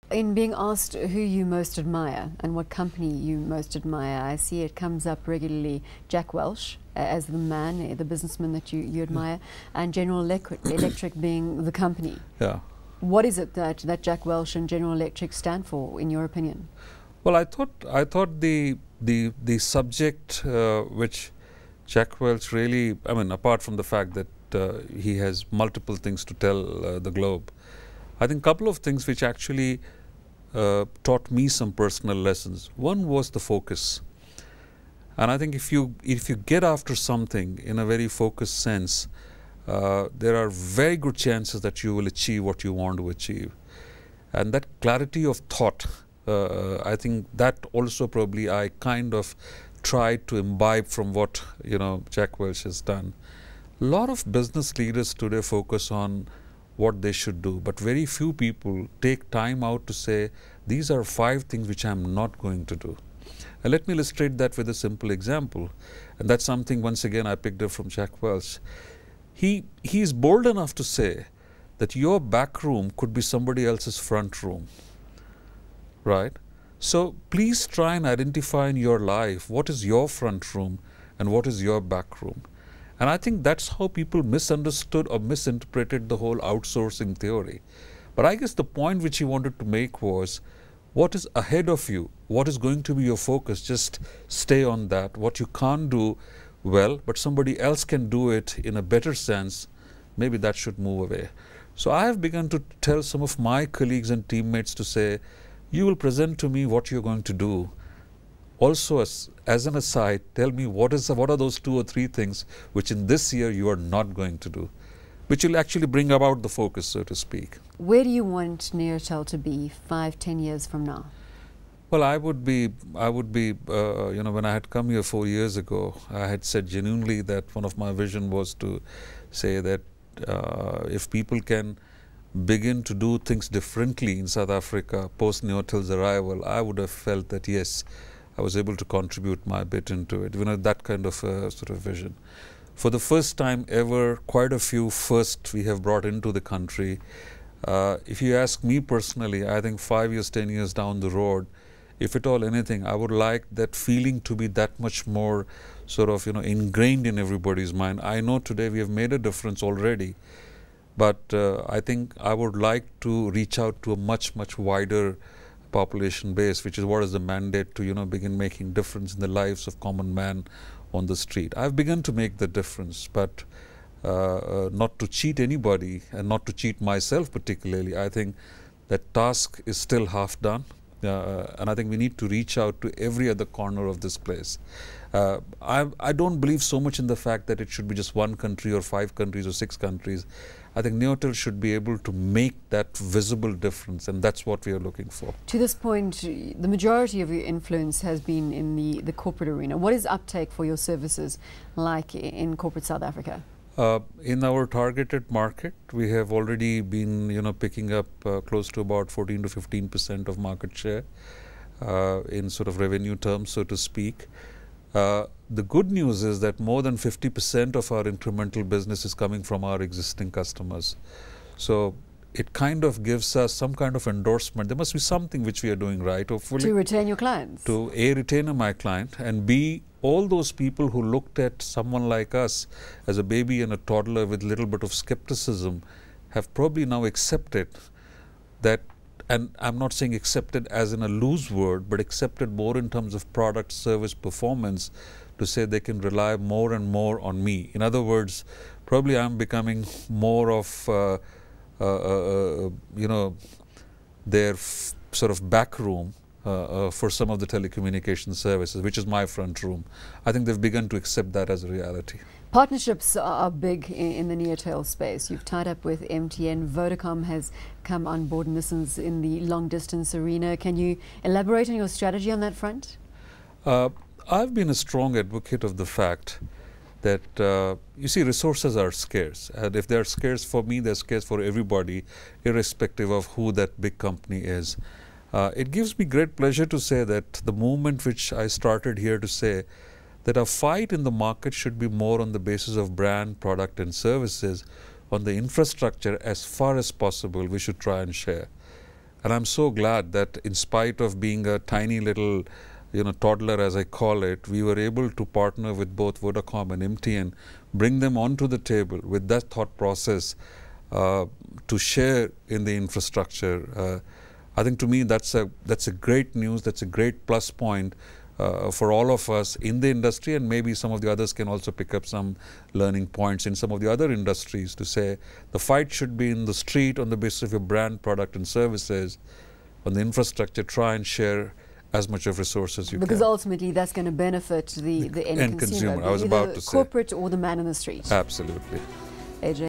In being asked who you most admire and what company you most admire, I see it comes up regularly, Jack Welch as the man, the businessman that you admire, and General Electric being the company. Yeah. What is it that Jack Welch and General Electric stand for, in your opinion? Well, I thought the subject which Jack Welch really, I mean, apart from the fact that he has multiple things to tell the globe, I think a couple of things which actually taught me some personal lessons. One was the focus, and I think if you get after something in a very focused sense, there are very good chances that you will achieve what you want to achieve. And that clarity of thought, I think that also probably I kind of tried to imbibe from what Jack Welch has done. A lot of business leaders today focus on what they should do, but very few people take time out to say, these are 5 things which I am not going to do. And let me illustrate that with a simple example. And that's something, once again, I picked up from Jack Welch. He is bold enough to say that your back room could be somebody else's front room, right? So please try and identify in your life what is your front room and what is your back room. And I think that's how people misunderstood or misinterpreted the whole outsourcing theory. But I guess the point which he wanted to make was, what is ahead of you? What is going to be your focus? Just stay on that. What you can't do well, but somebody else can do it in a better sense, maybe that should move away. So I have begun to tell some of my colleagues and teammates to say, you will present to me what you're going to do. Also, as an aside, tell me what are those 2 or 3 things which in this year you are not going to do, which will actually bring about the focus, so to speak. Where do you want Neotel to be 5, 10 years from now? Well, I would be, when I had come here 4 years ago, I had said genuinely that one of my vision was to say that if people can begin to do things differently in South Africa post Neotel's arrival, I would have felt that yes, I was able to contribute my bit into it. That kind of sort of vision. For the first time ever, quite a few firsts we have brought into the country. If you ask me personally, I think 5 years, 10 years down the road, if at all anything, I would like that feeling to be that much more sort of ingrained in everybody's mind. I know today we have made a difference already, but I think I would like to reach out to a much wider population base, which is what is the mandate to begin making difference in the lives of common man on the street. I've begun to make the difference, but not to cheat anybody and not to cheat myself particularly. I think that task is still half done, and I think we need to reach out to every other corner of this place. I don't believe so much in the fact that it should be just 1 country or 5 countries or 6 countries. I think Neotel should be able to make that visible difference, and that's what we are looking for. To this point, the majority of your influence has been in the corporate arena. What is uptake for your services like in corporate South Africa? In our targeted market, we have already been picking up close to about 14 to 15% of market share in sort of revenue terms, so to speak. The good news is that more than 50% of our incremental business is coming from our existing customers. So it kind of gives us some kind of endorsement. There must be something which we are doing right, hopefully. To retain your clients. To A, retain my client, and B, all those people who looked at someone like us as a baby and a toddler with a little bit of skepticism have probably now accepted that. And I'm not saying accepted as in a loose word, but accepted more in terms of product, service, performance, to say they can rely more and more on me. In other words, probably I'm becoming more of, their sort of back room for some of the telecommunication services, which is my front room. I think they've begun to accept that as a reality. Partnerships are big in the Neotel space. You've tied up with MTN. Vodacom has come on board, and this is in the long-distance arena. Can you elaborate on your strategy on that front? I've been a strong advocate of the fact that, you see, resources are scarce. And if they're scarce for me, they're scarce for everybody, irrespective of who that big company is. It gives me great pleasure to say that the movement which I started here to say that a fight in the market should be more on the basis of brand, product and services. On the infrastructure, as far as possible, we should try and share. And I'm so glad that in spite of being a tiny little, toddler, as I call it, we were able to partner with both Vodacom and MTN, bring them onto the table with that thought process to share in the infrastructure. I think to me that's a great news, that's a great plus point for all of us in the industry, and maybe some of the others can also pick up some learning points in some of the other industries to say the fight should be in the street on the basis of your brand, product and services. On the infrastructure, try and share as much of resources you because can. ultimately that's going to benefit the end consumer. I was about to say. Corporate or the man in the street. Absolutely. Ajay.